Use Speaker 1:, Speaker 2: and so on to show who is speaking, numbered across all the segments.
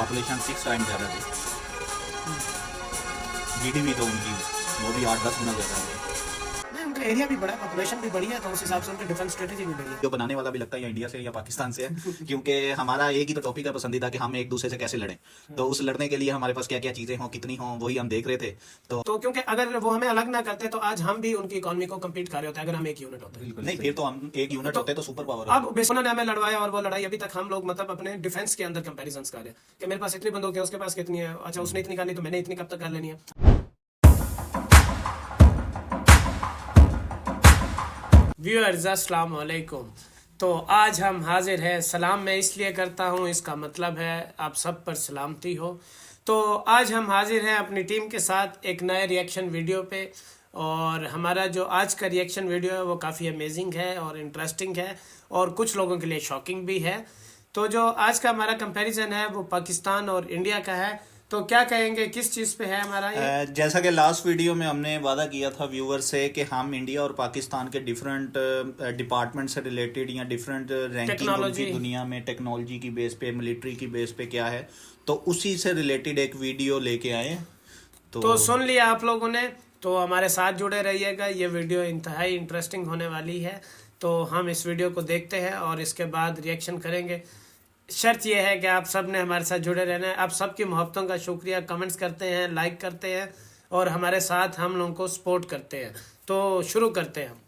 Speaker 1: Population 6 time ज़्यादा थी। GDP तो उनकी वो भी 8-10 गुना ज़्यादा है।
Speaker 2: नहीं, उनका एरिया भी बड़ा है, पॉपुलेशन भी बड़ी है, तो उस हिसाब से उनकी डिफेंस स्ट्रेटेजी भी बड़ी है।
Speaker 1: जो बनाने वाला भी लगता है या इंडिया से या पाकिस्तान से है क्योंकि हमारा एक ही तो टॉपिक है पसंदीदा कि हम एक दूसरे से कैसे लड़ें। तो उस लड़ने के लिए हमारे पास क्या क्या चीज़ें हों, कितनी हों, वही हम देख रहे थे। तो
Speaker 2: क्योंकि अगर वो हमें अलग ना करते तो आज हम भी उनकी इकोनॉमी को कम्पीट कर रहे होते अगर हम एक यूनिट होते।
Speaker 1: नहीं, फिर तो हम एक यूनिट होते तो सुपर पावर
Speaker 2: अब बेसुना ने हमें लड़वाया और वो लड़ाई अभी तक हम लोग मतलब अपने डिफेंस के अंदर कंपैरिजन कर रहे हैं कि मेरे पास इतनी बंदूक है, उसके पास कितनी है, अच्छा उसने इतनी करनी तो मैंने इतनी कब तक कर लेनी है। व्यूअर्स अस्सलाम वालेकुम। तो आज हम हाजिर हैं, सलाम मैं इसलिए करता हूं, इसका मतलब है आप सब पर सलामती हो। तो आज हम हाजिर हैं अपनी टीम के साथ एक नए रिएक्शन वीडियो पे, और हमारा जो आज का रिएक्शन वीडियो है वो काफ़ी अमेजिंग है और इंटरेस्टिंग है और कुछ लोगों के लिए शॉकिंग भी है। तो जो आज का हमारा कंपैरिजन है वो पाकिस्तान और इंडिया का है। तो क्या कहेंगे, किस चीज़ पे है हमारा ये?
Speaker 1: जैसा कि लास्ट वीडियो में हमने वादा किया था व्यूअर से कि हम इंडिया और पाकिस्तान के डिफरेंट डिपार्टमेंट से रिलेटेड या डिफरेंट रैंकिंग
Speaker 2: टेक्नोलॉजी
Speaker 1: उनकी दुनिया में टेक्नोलॉजी की बेस पे, मिलिट्री की बेस पे क्या है, तो उसी से रिलेटेड एक वीडियो लेके आए।
Speaker 2: तो सुन लिया आप लोगों ने, तो हमारे साथ जुड़े रहिएगा, ये वीडियो इंतहाई इंटरेस्टिंग होने वाली है। तो हम इस वीडियो को देखते हैं और इसके बाद रिएक्शन करेंगे। शर्त यह है कि आप सब ने हमारे साथ जुड़े रहना है। आप सबकी मोहब्बतों का शुक्रिया, कमेंट्स करते हैं, लाइक करते हैं और हमारे साथ हम लोगों को सपोर्ट करते हैं। तो शुरू करते हैं हम।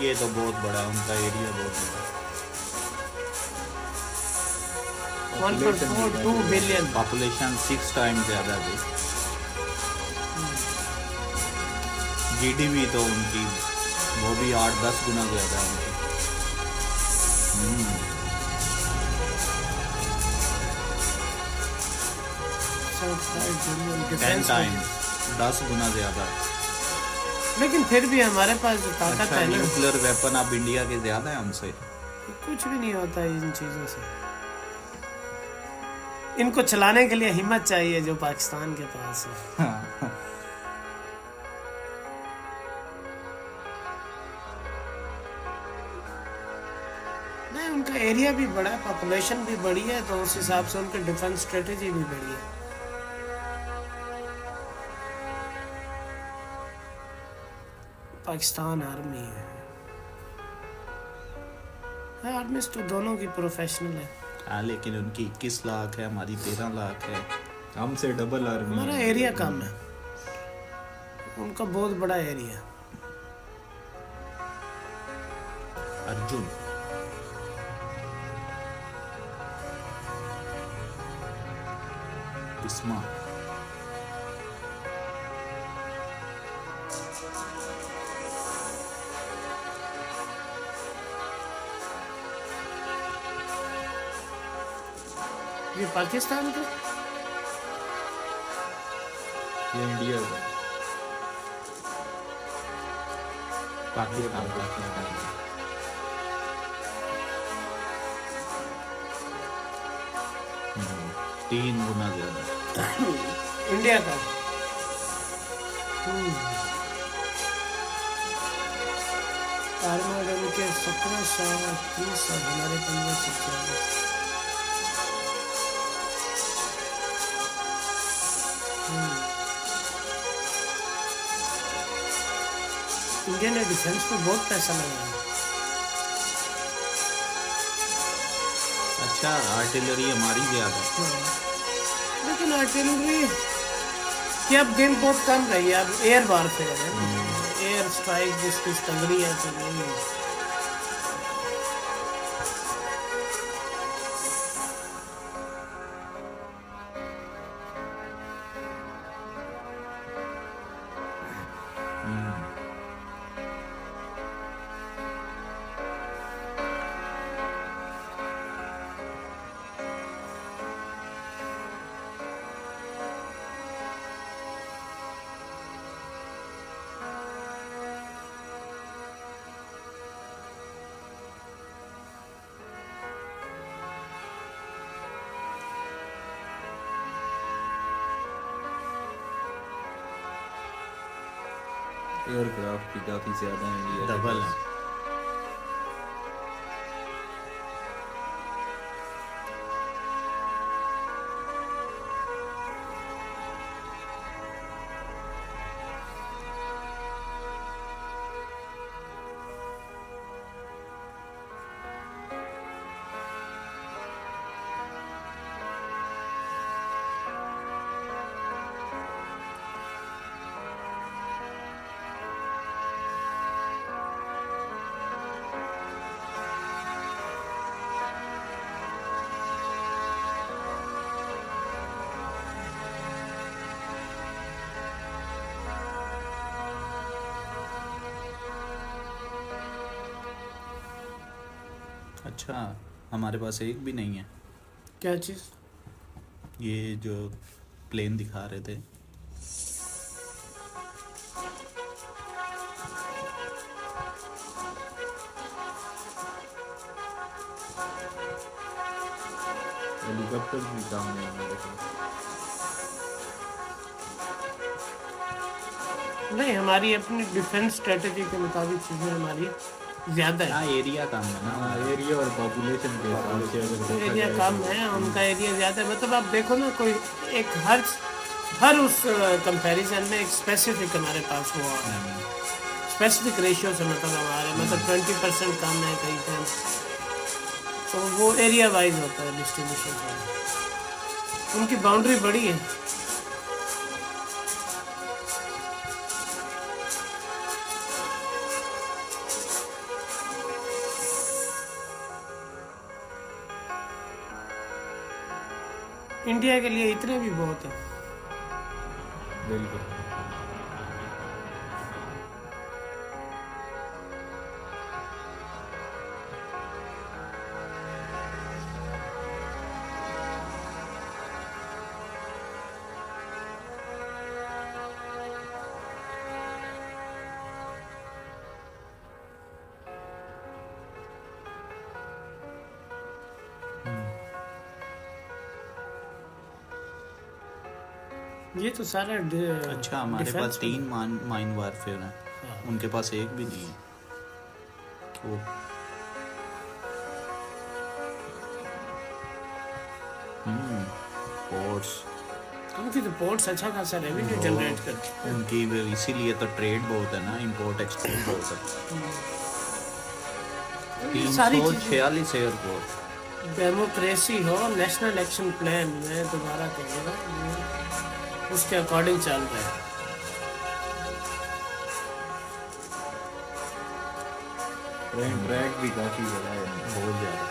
Speaker 1: ये तो बहुत बड़ा है, उनका एरिया बहुत बड़ा।
Speaker 2: 1.42 बिलियन।
Speaker 1: पॉपुलेशन 6 टाइम ज़्यादा थी। जीडीपी तो उनकी वो भी 8-10 गुना ज़्यादा है उनकी। 10 टाइम 10 गुना ज़्यादा।
Speaker 2: लेकिन फिर भी हमारे पास जो ताकत
Speaker 1: अच्छा,
Speaker 2: है ना,
Speaker 1: न्यूक्लियर वेपन अब इंडिया के ज़्यादा है हमसे।
Speaker 2: कुछ भी नहीं होता इन चीज़ों से। इनको चलाने के लिए हिम्मत चाहिए जो पाकिस्तान के पास है। नहीं, उनका एरिया भी बड़ा है, पॉपुलेशन भी बड़ी है, तो उस हिसाब से उनकी डिफेंस स्ट्रेटेजी भी बड़ी है। पाकिस्तान आर्मी है आर्मी तो दोनों की प्रोफेशनल है।
Speaker 1: हाँ, लेकिन उनकी 21 लाख है, हमारी 13 लाख है, हमसे डबल आर्मी।
Speaker 2: हमारा एरिया कम है, उनका बहुत बड़ा एरिया है।
Speaker 1: अर्जुन इस्मा
Speaker 2: ये पाकिस्तान का,
Speaker 1: ये इंडिया का। पाकिस्तान का 3 गुना ज़्यादा।
Speaker 2: इंडिया का। आर्मागन के 1730 और हमारे 1540। इंडिया ने डिफेंस पे बहुत पैसा लगाया।
Speaker 1: अच्छा, आर्टिलरी हमारी ज़्यादा।
Speaker 2: लेकिन आर्टिलरी की अब गेम बहुत कम रही है, अब एयर वारफेयर है, एयर स्ट्राइक जिसकी तगड़ी है तो नहीं है।
Speaker 3: एयरक्राफ्ट की काफ़ी ज़्यादा है इंडिया के
Speaker 1: डबल
Speaker 3: पास।
Speaker 1: है। अच्छा, हमारे पास एक भी नहीं है।
Speaker 2: क्या चीज़?
Speaker 1: ये जो प्लेन दिखा रहे थे।
Speaker 3: हेलीकॉप्टर भी काम है हमारे पास।
Speaker 2: नहीं, हमारी अपनी डिफेंस स्ट्रेटजी के मुताबिक चीज़ें हमारी ज़्यादा है।
Speaker 1: हाँ, एरिया कम है ना।
Speaker 3: हाँ, एरिया और पॉपुलेशन के हिसाब से अगर देखा
Speaker 2: एरिया
Speaker 3: जाए
Speaker 2: कम
Speaker 3: तो
Speaker 2: है, उनका एरिया ज़्यादा है। मतलब आप देखो ना, कोई एक हर उस कंपैरिजन में एक स्पेसिफिक हमारे पास वो स्पेसिफिक रेशियो से मतलब हमारे मतलब 20% कम है कहीं पे, तो वो एरिया वाइज होता है डिस्ट्रीब्यूशन। उनकी बाउंड्री बड़ी है। इंडिया के लिए इतने भी बहुत है।
Speaker 3: बिल्कुल।
Speaker 2: ये तो सारा
Speaker 1: अच्छा, हमारे पास 3 माइन वारफेयर है, उनके पास एक भी नहीं है। ओ, पोर्ट्स
Speaker 2: उनकी तो पोर्ट्स अच्छा खासा रेवेन्यू जनरेट करती है।
Speaker 1: उनकी इसीलिए तो ट्रेड बहुत है ना, इंपोर्ट एक्सपोर्ट बहुत है।
Speaker 2: सारी
Speaker 1: 346 एयरपोर्ट।
Speaker 2: डेमोक्रेसी हो, नेशनल एक्शन प्लान मैं दोबारा कहूँगा, उसके अकॉर्डिंग चल रहा है।
Speaker 3: ट्रैक भी काफ़ी बड़ा है।
Speaker 1: बहुत ज़्यादा।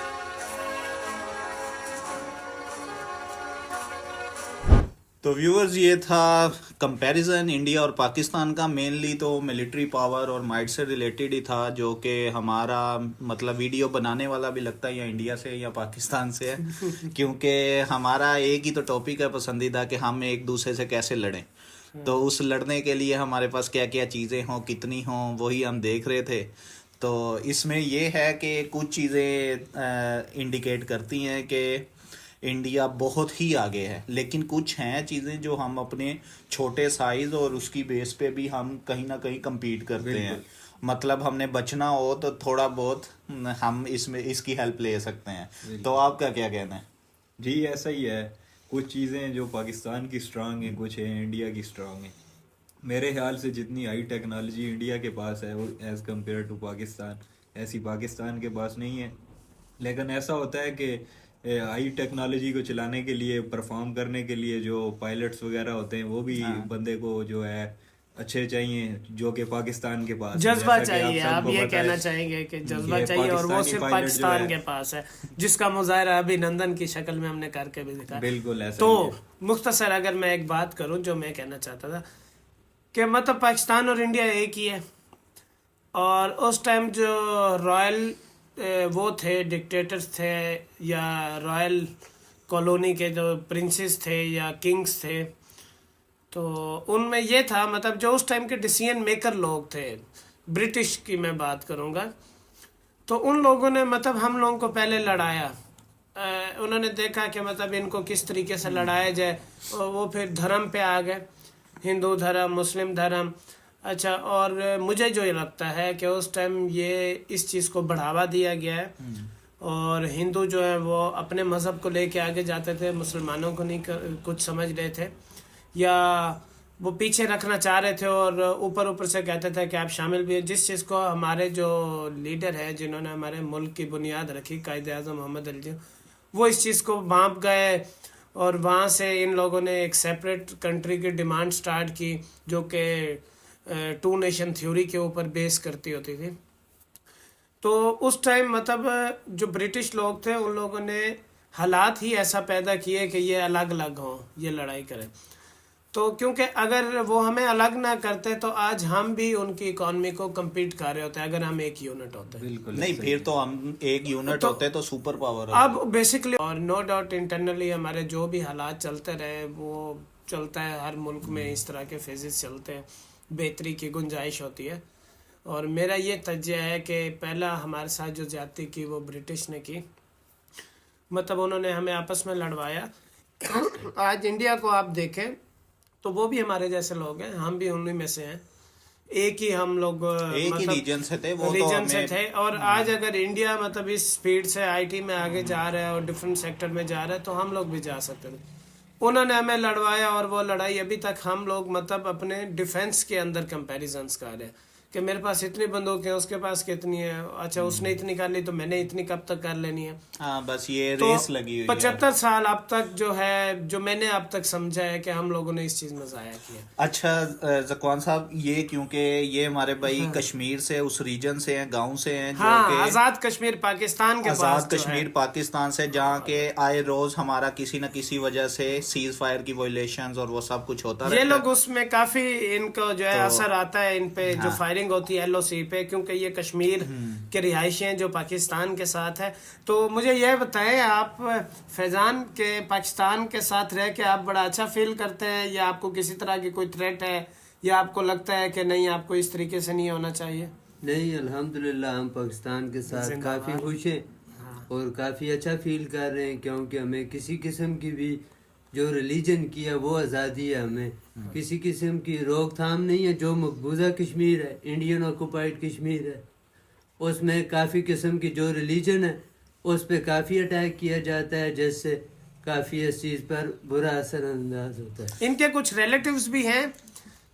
Speaker 1: तो व्यूअर्स, ये था कंपैरिजन इंडिया और पाकिस्तान का। मेनली तो मिलिट्री पावर और माइट से रिलेटेड ही था, जो कि हमारा मतलब वीडियो बनाने वाला भी लगता है या इंडिया से या पाकिस्तान से है, क्योंकि हमारा एक ही तो टॉपिक है पसंदीदा कि हम एक दूसरे से कैसे लड़ें। तो उस लड़ने के लिए हमारे पास क्या क्या चीज़ें हों, कितनी हों, वही हम देख रहे थे। तो इसमें ये है कि कुछ चीज़ें इंडिकेट करती हैं कि इंडिया बहुत ही आगे है, लेकिन कुछ हैं चीज़ें जो हम अपने छोटे साइज और उसकी बेस पे भी हम कहीं ना कहीं compete करते हैं। मतलब हमने बचना हो तो थोड़ा बहुत हम इसमें इसकी हेल्प ले सकते हैं। तो आपका क्या कहना है?
Speaker 3: जी, ऐसा ही है। कुछ चीज़ें जो पाकिस्तान की स्ट्रांग हैं, कुछ हैं इंडिया की स्ट्रांग हैं। मेरे ख्याल से जितनी हाई टेक्नोलॉजी इंडिया के पास है वो एज़ कम्पेयर टू पाकिस्तान, ऐसी पाकिस्तान के पास नहीं है। लेकिन ऐसा होता है कि हाई टेक्नोलॉजी को चलाने के लिए, परफॉर्म करने के लिए जो पायलट्स वगैरह होते हैं वो भी बंदे को जो है अच्छे चाहिए, जो कि पाकिस्तान के पास है।
Speaker 2: जज्बा
Speaker 3: जैसा कि
Speaker 2: चाहिए, आप
Speaker 3: सबको
Speaker 2: ये
Speaker 3: पता है
Speaker 2: कहना चाहेंगे कि जज्बा
Speaker 3: कि
Speaker 2: चाहिए, और वो
Speaker 3: पाकिस्तानी
Speaker 2: सिर्फ
Speaker 3: पायलट जो
Speaker 2: पाकिस्तान
Speaker 3: है,
Speaker 2: के पास है, जिसका मुजाहरा अभिनंदन की शक्ल में हमने करके भी दिखा।
Speaker 3: बिल्कुल ऐसा
Speaker 2: तो
Speaker 3: ही है।
Speaker 2: मुख्तसर अगर मैं एक बात करूं, जो मैं कहना चाहता था कि मतलब पाकिस्तान और इंडिया एक ही है। और उस टाइम जो रॉयल वो थे, डिक्टेटर्स थे, या रॉयल कॉलोनी के जो प्रिंसेस थे या किंग्स थे, तो उनमें ये था, मतलब जो उस टाइम के डिसीजन मेकर लोग थे, ब्रिटिश की मैं बात करूँगा, तो उन लोगों ने मतलब हम लोगों को पहले लड़ाया। उन्होंने देखा कि मतलब इनको किस तरीके से लड़ाया जाए, और वो फिर धर्म पे आ गए, हिंदू धर्म, मुस्लिम धर्म, अच्छा, और मुझे जो ये लगता है कि उस टाइम ये इस चीज़ को बढ़ावा दिया गया है, और हिंदू जो है वो अपने मज़हब को लेके आगे जाते थे, मुसलमानों को नहीं कुछ समझ रहे थे, या वो पीछे रखना चाह रहे थे, और ऊपर ऊपर से कहते थे कि आप शामिल भी हैं। जिस चीज़ को हमारे जो लीडर हैं, जिन्होंने हमारे मुल्क की बुनियाद रखी, कायदे आज़म मोहम्मद अली, वो इस चीज़ को भांप गए, और वहाँ से इन लोगों ने एक सेपरेट कंट्री की डिमांड स्टार्ट की, जो कि 2 नेशन थ्योरी के ऊपर बेस करती होती थी। तो उस टाइम मतलब जो ब्रिटिश लोग थे, उन लोगों ने हालात ही ऐसा पैदा किए कि ये अलग अलग हों, ये लड़ाई करें। तो क्योंकि अगर वो हमें अलग ना करते तो आज हम भी उनकी इकॉनमी को कम्पीट कर रहे होते, अगर हम एक यूनिट होते।
Speaker 3: बिल्कुल
Speaker 1: नहीं, फिर तो हम एक यूनिट होते तो सुपर पावर
Speaker 2: अब बेसिकली, और नो डाउट इंटरनली हमारे जो भी हालात चलते रहे वो चलता है, हर मुल्क में इस तरह के फेजेस चलते हैं, बेहतरी की गुंजाइश होती है। और मेरा ये तज्जिया है कि पहला हमारे साथ जो ज्यादती की वो ब्रिटिश ने की, मतलब उन्होंने हमें आपस में लड़वाया। आज इंडिया को आप देखें तो वो भी हमारे जैसे लोग हैं, हम भी उन्हीं में से हैं, एक ही हम लोग
Speaker 1: एक ही रीजन से थे, वो
Speaker 2: रीजन
Speaker 1: तो
Speaker 2: से थे। और आज अगर इंडिया मतलब इस स्पीड से आईटी में आगे जा रहा है और डिफरेंट सेक्टर में जा रहा है, तो हम लोग भी जा सकते थे। उन्होंने हमें लड़वाया, और वो लड़ाई अभी तक हम लोग मतलब अपने डिफेंस के अंदर कंपैरिजंस कर रहे हैं कि मेरे पास इतनी बंदूक है, उसके पास कितनी है, अच्छा उसने इतनी कर ली तो मैंने इतनी कब तक कर लेनी है।
Speaker 1: हाँ, बस ये
Speaker 2: तो
Speaker 1: रेस लगी हुई है।
Speaker 2: 75 साल अब तक जो है, जो मैंने अब तक समझा है कि हम लोगों ने इस चीज में जाया किया।
Speaker 1: अच्छा ज़कवान साहब, ये क्योंकि ये हमारे भाई कश्मीर से, उस रीजन से हैं, गांव से हैं, जो
Speaker 2: हाँ,
Speaker 1: कि
Speaker 2: आजाद कश्मीर पाकिस्तान के पास
Speaker 1: आजाद
Speaker 2: जो
Speaker 1: कश्मीर
Speaker 2: है।
Speaker 1: पाकिस्तान से, जहाँ के आए रोज हमारा किसी न किसी वजह से सीज फायर की वायलेशंस और वो सब कुछ होता
Speaker 2: ये
Speaker 1: रहता
Speaker 2: लोग उसमें काफी इनको जो है असर आता है इन पे, जो फायरिंग होती है LOC पे, क्योंकि ये कश्मीर के रिहायशी हैं जो पाकिस्तान के साथ है। तो मुझे यह बताएं आप, फैजान के पाकिस्तान के साथ रह के आप बड़ा अच्छा फील करते हैं, या आपको किसी तरह की कोई थ्रेट है, या आपको लगता है कि नहीं आपको इस तरीके से नहीं होना चाहिए?
Speaker 4: नहीं, अल्हम्दुलिल्लाह हम पाकिस्तान के साथ काफ़ी खुश हैं और काफ़ी अच्छा फील कर रहे हैं, क्योंकि हमें किसी किस्म की भी जो रिलीजन की है वो आज़ादी है, हमें किसी किस्म की रोकथाम नहीं है। जो मकबूजा कश्मीर है, इंडियन ऑक्यूपाइड कश्मीर है, उसमें काफ़ी किस्म की जो रिलीजन है उस पर काफ़ी अटैक किया जाता है, जिससे काफ़ी इस चीज़ पर बुरा असर अंदाज होता है।
Speaker 2: इनके कुछ रिलेटिव्स भी हैं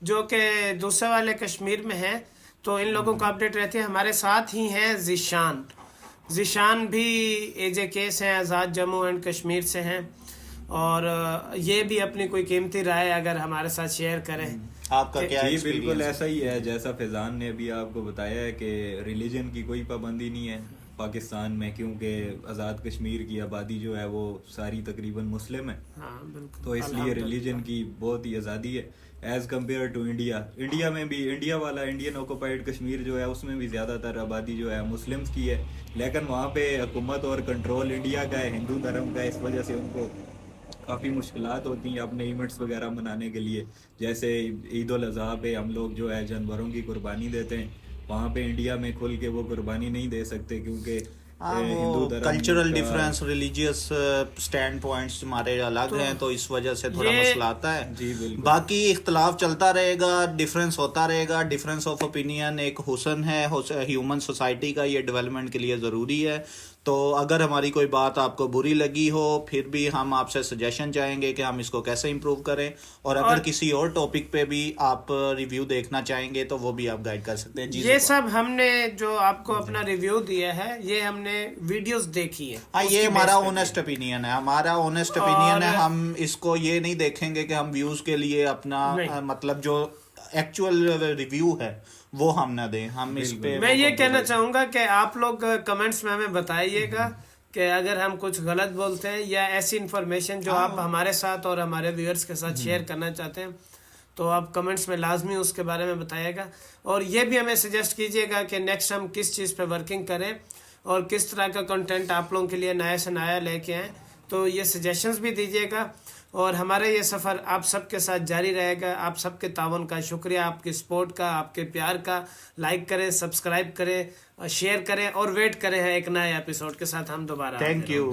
Speaker 2: जो कि दूसरे वाले कश्मीर में हैं, तो इन लोगों को अपडेट रहती है। हमारे साथ ही हैं ज़ीशान भी एजे केस हैं, आज़ाद जम्मू एंड कश्मीर से हैं, और ये भी अपनी कोई कीमती राय अगर हमारे साथ शेयर करें।
Speaker 1: आपका क्या
Speaker 3: जी बिल्कुल
Speaker 1: एक्सपीरियंस?
Speaker 3: ऐसा ही है जैसा फैजान ने अभी आपको बताया है कि रिलीजन की कोई पाबंदी नहीं है पाकिस्तान में, क्योंकि आज़ाद कश्मीर की आबादी जो है वो सारी तकरीबन मुस्लिम है।
Speaker 2: हाँ बिल्कुल,
Speaker 3: तो इसलिए रिलीजन की बहुत ही आज़ादी है as compare to India. India में भी इंडियन ऑक्यूपाइड कश्मीर जो है उसमें भी ज़्यादातर आबादी जो है मुस्लिम्स की है, लेकिन वहाँ पे हुकूमत और कंट्रोल इंडिया का है, हिंदू धर्म का है। इस वजह से उनको काफ़ी मुश्किलात होती हैं अपने इवेंट्स वगैरह मनाने के लिए। जैसे ईद उल अज़हा पे हम लोग जो है जानवरों की कुर्बानी देते हैं, वहाँ पे इंडिया में खुल के वो कुर्बानी नहीं दे सकते, क्योंकि हिंदू धर्म
Speaker 1: कल्चरल
Speaker 3: का-
Speaker 1: डिफरेंस, रिलीजियस स्टैंड पॉइंट्स हमारे अलग हैं, तो इस वजह से थोड़ा
Speaker 2: ये-
Speaker 1: मसला आता है।
Speaker 3: जी बिल्कुल।
Speaker 1: बाकी इख्तलाफ चलता रहेगा, डिफरेंस होता रहेगा, डिफरेंस ऑफ ओपिनियन एक हुस्न है ह्यूमन सोसाइटी का, ये डेवलपमेंट के लिए ज़रूरी है। तो अगर हमारी कोई बात आपको बुरी लगी हो, फिर भी हम आपसे सजेशन चाहेंगे कि हम इसको कैसे इम्प्रूव करें, और अगर किसी और टॉपिक पे भी आप रिव्यू देखना चाहेंगे तो वो भी आप गाइड कर सकते हैं। जी
Speaker 2: ये सब हमने जो आपको अपना रिव्यू दिया है, ये हमने वीडियोस देखी है।
Speaker 1: हाँ, ये
Speaker 2: उसकी
Speaker 1: हमारा
Speaker 2: बेस पे
Speaker 1: ऑनेस्ट ओपिनियन है, हमारा ऑनेस्ट ओपिनियन है। हम इसको ये नहीं देखेंगे कि हम व्यूज के लिए अपना मतलब जो एक्चुअल रिव्यू है वो हम ना दें। हम इस पे
Speaker 2: मैं ये कहना चाहूंगा कि आप लोग कमेंट्स में हमें बताइएगा कि अगर हम कुछ गलत बोलते हैं, या ऐसी इन्फॉर्मेशन जो आप हमारे साथ और हमारे व्यूअर्स के साथ शेयर करना चाहते हैं, तो आप कमेंट्स में लाजमी उसके बारे में बताइएगा। और ये भी हमें सजेस्ट कीजिएगा कि नेक्स्ट हम किस चीज़ पे वर्किंग करें और किस तरह का कंटेंट आप लोगों के लिए नया से नया लेके आएँ, तो ये सजेशंस भी दीजिएगा। और हमारा ये सफ़र आप सबके साथ जारी रहेगा। आप सबके तावन का शुक्रिया, आपके सपोर्ट का, आपके प्यार का। लाइक करें, सब्सक्राइब करें, शेयर करें, और वेट करें एक नए एपिसोड के साथ हम दोबारा।
Speaker 1: Thank you.